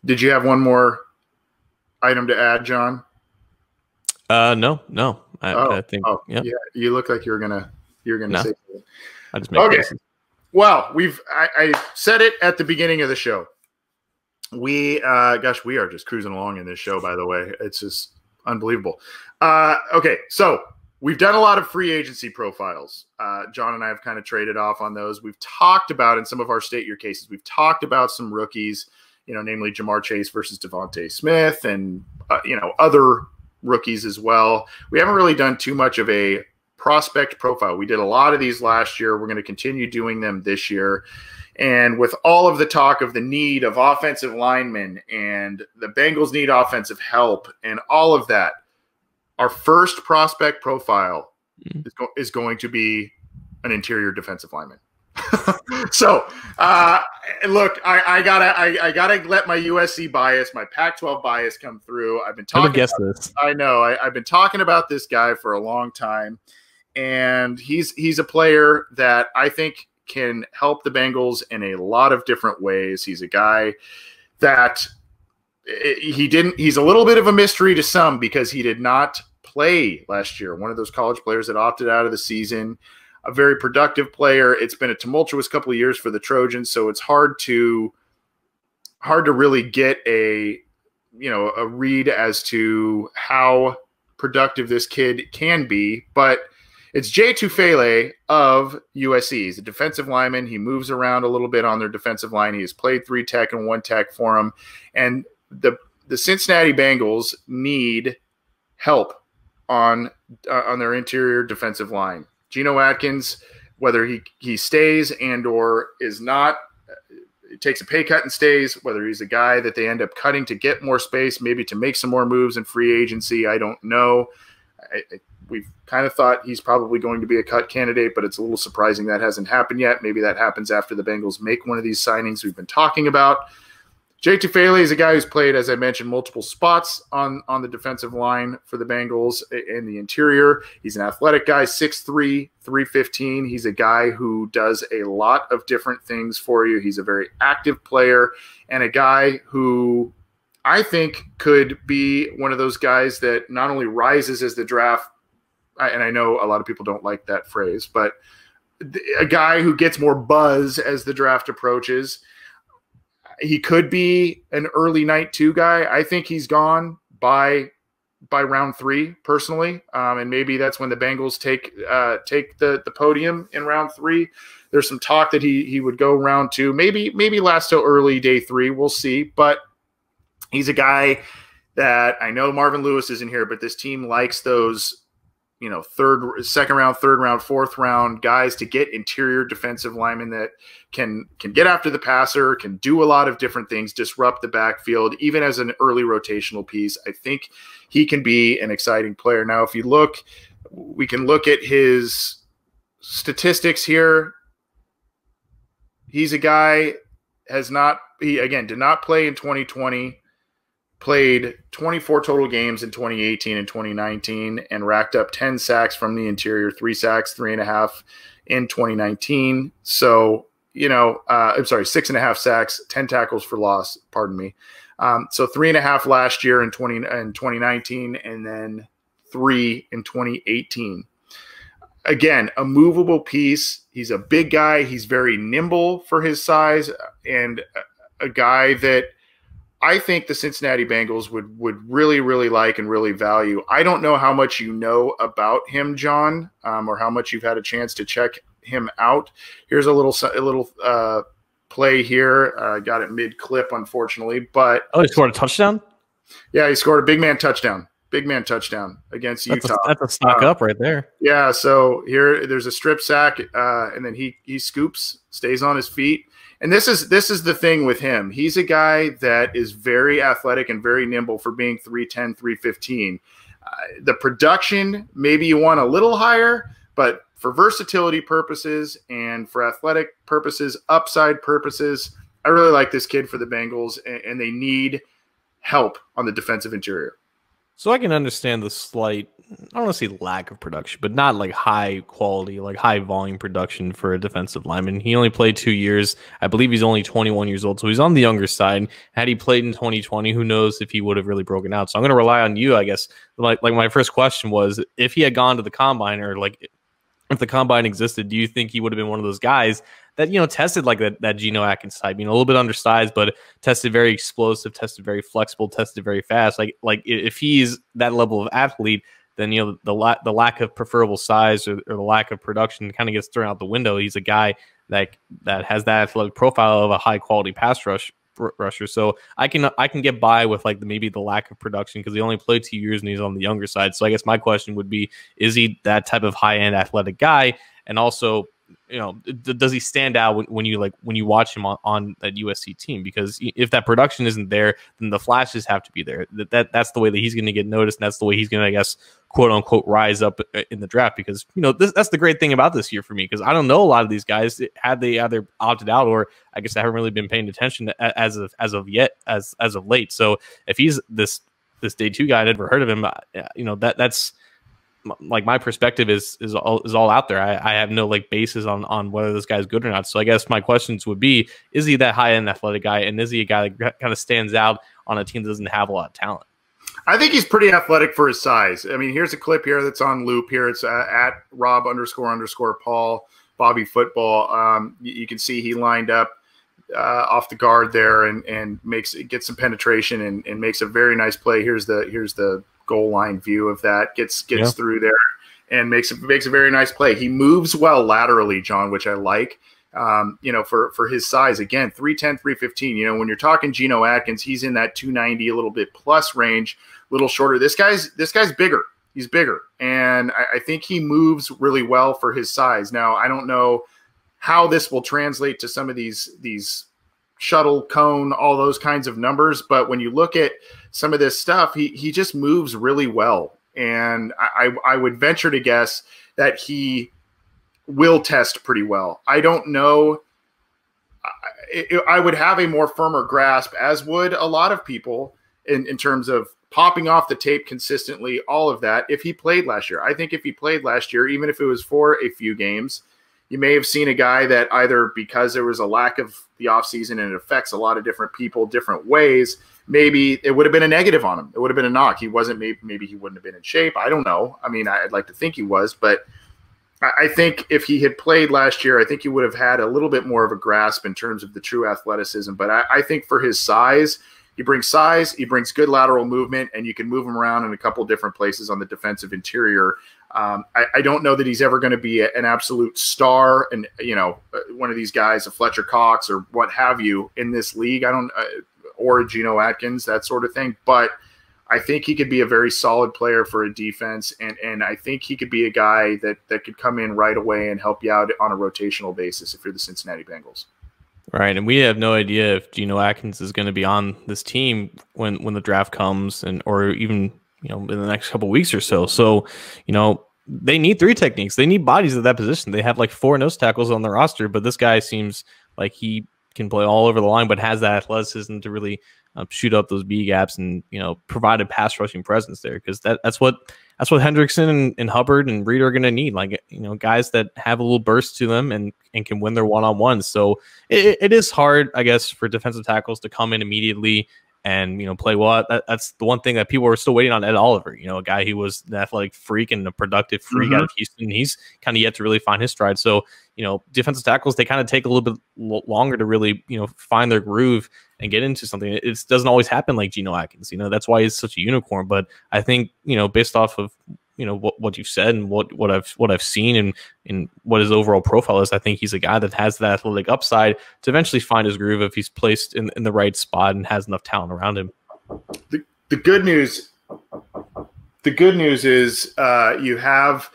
Did you have one more item to add, John? No. I think. Yeah. You look like you're gonna No, say something. I just make faces. Well, I said it at the beginning of the show. We are just cruising along in this show, by the way. It's just unbelievable. Okay, so we've done a lot of free agency profiles. John and I have kind of traded off on those. We've talked about in some of our state your cases. We've talked about some rookies, namely Jamar Chase versus Devontae Smith and, other rookies as well. We haven't really done too much of a prospect profile. We did a lot of these last year. We're going to continue doing them this year. And with all of the talk of the need of offensive linemen and the Bengals need offensive help and all of that, our first prospect profile is going to be an interior defensive lineman. So, look, I gotta let my USC bias, my Pac-12 bias come through. I've been talking. This. I know. I've been talking about this guy for a long time, and he's a player that I think can help the Bengals in a lot of different ways. He's a guy that he's a little bit of a mystery to some because he did not play last year. One of those college players that opted out of the season. A very productive player. It's been a tumultuous couple of years for the Trojans, so it's hard to really get a read as to how productive this kid can be. But it's Jay Tufele of USC. He's a defensive lineman. He moves around a little bit on their defensive line. He has played 3 tech and 1 tech for him. And the Cincinnati Bengals need help on their interior defensive line. Geno Atkins, whether he stays and or is not, takes a pay cut and stays, whether he's a guy that they end up cutting to get more space, maybe to make some more moves in free agency, I don't know. We've kind of thought he's probably going to be a cut candidate, but it's a little surprising that hasn't happened yet. Maybe that happens after the Bengals make one of these signings we've been talking about. Jay Tufele is a guy who's played, as I mentioned, multiple spots on the defensive line for the Bengals in the interior. He's an athletic guy, 6'3", 315. He's a guy who does a lot of different things for you. He's a very active player and a guy who I think could be one of those guys that not only rises as the draft, and I know a lot of people don't like that phrase, but a guy who gets more buzz as the draft approaches. He could be an early night 2 guy. I think he's gone by round 3 personally. And maybe that's when the Bengals take the podium in round 3. There's some talk that he would go round 2, maybe last till early day 3. We'll see. But he's a guy that I know Marvin Lewis isn't here, but this team likes those, second round, third round, fourth round guys to get interior defensive linemen that can get after the passer, can do a lot of different things, disrupt the backfield, even as an early rotational piece. I think he can be an exciting player. Now, if you look, we can look at his statistics here. He's a guy did not play in 2020. Played 24 total games in 2018 and 2019 and racked up 10 sacks from the interior, 3 sacks, 3.5 in 2019. So, 6.5 sacks, 10 tackles for loss, pardon me. So 3.5 last year in 2019 and then 3 in 2018. Again, a movable piece. He's a big guy. He's very nimble for his size and a guy that I think the Cincinnati Bengals would really, really like and really value. I don't know how much you know about him, John, or how much you've had a chance to check him out. Here's a little play here. Got it mid-clip, unfortunately. But he scored a touchdown? Yeah, he scored a big man touchdown against Utah. That's a stock up right there. Yeah, so here there's a strip sack, and then he scoops, stays on his feet. And this is the thing with him. He's a guy that is very athletic and very nimble for being 310, 315. The production, maybe you want a little higher, but for versatility purposes and for athletic purposes, upside purposes, I really like this kid for the Bengals, and they need help on the defensive interior. So I can understand the slight don't want to say lack of production, but not like high quality, like high volume production for a defensive lineman. He only played 2 years. I believe he's only 21 years old, so he's on the younger side. Had he played in 2020, who knows if he would have really broken out. So I'm going to rely on you, I guess. Like my first question was, if he had gone to the combine, or like if the combine existed, do you think he would have been one of those guys that, tested like that Geno Atkins type, a little bit undersized, but tested very explosive, tested very flexible, tested very fast. Like if he's that level of athlete, then, the lack of preferable size or the lack of production kind of gets thrown out the window. He's a guy that has that athletic profile of a high quality pass rusher. So I can get by with like maybe the lack of production because he only played 2 years and he's on the younger side. So I guess my question would be, is he that type of high end athletic guy? And also, does he stand out when you watch him on that USC team? Because if that production isn't there, then the flashes have to be there. That's the way that he's going to get noticed, and that's the way he's going to, I guess, quote unquote, rise up in the draft. Because that's the great thing about this year for me, because I don't know a lot of these guys, had they either opted out or I guess I haven't really been paying attention as of late. So if he's this day 2 guy, I'd never heard of him. That's like my perspective is all out there. I have no like basis on whether this guy's good or not. So I guess my questions would be, is he that high end athletic guy, and is he a guy that kind of stands out on a team that doesn't have a lot of talent? I think he's pretty athletic for his size. I mean, here's a clip here that's on loop here. It's at Rob__Paul Bobby Football. You can see he lined up off the guard there and gets some penetration and makes a very nice play. Here's the goal line view of that, gets through there and makes a very nice play. He moves well laterally, John, which I like. For his size, again, 310, 315. When you're talking Geno Atkins, he's in that 290, a little bit plus range, a little shorter. This guy's bigger. He's bigger, and I think he moves really well for his size. Now, I don't know how this will translate to some of these shuttle, cone, all those kinds of numbers, but when you look at some of this stuff, he just moves really well, and I would venture to guess that he will test pretty well. I don't know. I would have a more firmer grasp, as would a lot of people, in terms of popping off the tape consistently, all of that, if he played last year. I think if he played last year, even if it was for a few games, you may have seen a guy that either because there was a lack of the offseason and it affects a lot of different people different ways, maybe it would have been a negative on him. It would have been a knock. He wasn't, maybe he wouldn't have been in shape. I don't know. I mean, I'd like to think he was, but I think if he had played last year, I think he would have had a little bit more of a grasp in terms of the true athleticism. But I think for his size, he brings good lateral movement, and you can move him around in a couple different places on the defensive interior. I don't know that he's ever going to be an absolute star and, one of these guys, a Fletcher Cox or what have you in this league. Or a Geno Atkins, that sort of thing. But I think he could be a very solid player for a defense, and I think he could be a guy that could come in right away and help you out on a rotational basis if you're the Cincinnati Bengals. Right, and we have no idea if Geno Atkins is going to be on this team when the draft comes, or even in the next couple of weeks or so. So, they need 3 techniques. They need bodies at that position. They have like 4 nose tackles on their roster, but this guy seems like he can play all over the line, but has that athleticism to really shoot up those B gaps and provide a pass rushing presence there, because that's what Hendrickson and Hubbard and Reed are going to need, like guys that have a little burst to them and can win their one-on-ones. So it is hard, I guess, for defensive tackles to come in immediately and play well. That's the one thing that people are still waiting on. Ed Oliver, a guy who was an athletic freak and a productive freak out of Houston. He's kind of yet to really find his stride. So defensive tackles, they kind of take a little bit longer to really find their groove and get into something. It doesn't always happen like Geno Atkins. That's why he's such a unicorn. But I think based off of what you've said and what I've seen and what his overall profile is, I think he's a guy that has that athletic upside to eventually find his groove if he's placed in the right spot and has enough talent around him. The good news is you have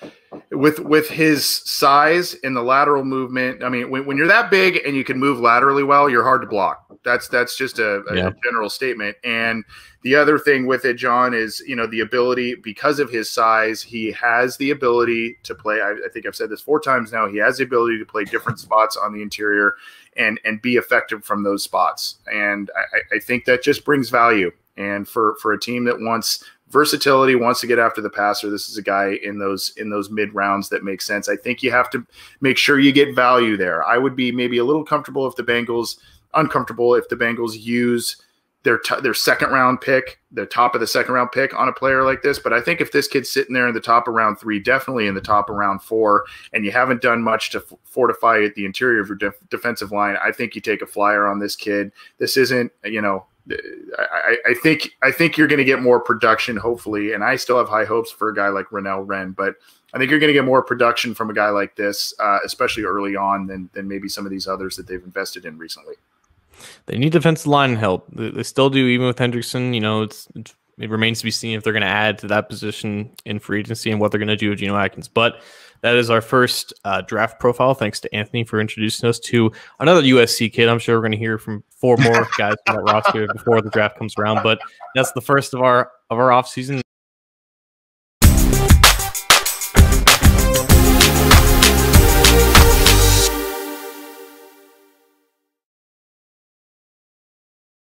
with his size and the lateral movement. I mean, when you're that big and you can move laterally well, you're hard to block. That's just a general statement. And the other thing with it, John, is the ability, because of his size, he has the ability to play. I think I've said this 4 times now. He has the ability to play different spots on the interior and be effective from those spots. And I think that just brings value. And for a team that wants versatility, wants to get after the passer. This is a guy in those mid rounds that makes sense. I think you have to make sure you get value there. I would be maybe a little uncomfortable if the Bengals use their second round pick, the top of the second round pick on a player like this. But I think if this kid's sitting there in the top of round 3, definitely in the top of round 4, and you haven't done much to fortify the interior of your defensive line, I think you take a flyer on this kid. This isn't, I think you're going to get more production, hopefully. And I still have high hopes for a guy like Renell Wren, but I think you're going to get more production from a guy like this, especially early on than maybe some of these others that they've invested in recently. They need defensive line help. They still do, even with Hendrickson. It remains to be seen if they're going to add to that position in free agency and what they're going to do with Geno Atkins. But that is our first draft profile. Thanks to Anthony for introducing us to another USC kid. I'm sure we're going to hear from 4 more guys from that roster before the draft comes around. But that's the first of our offseason.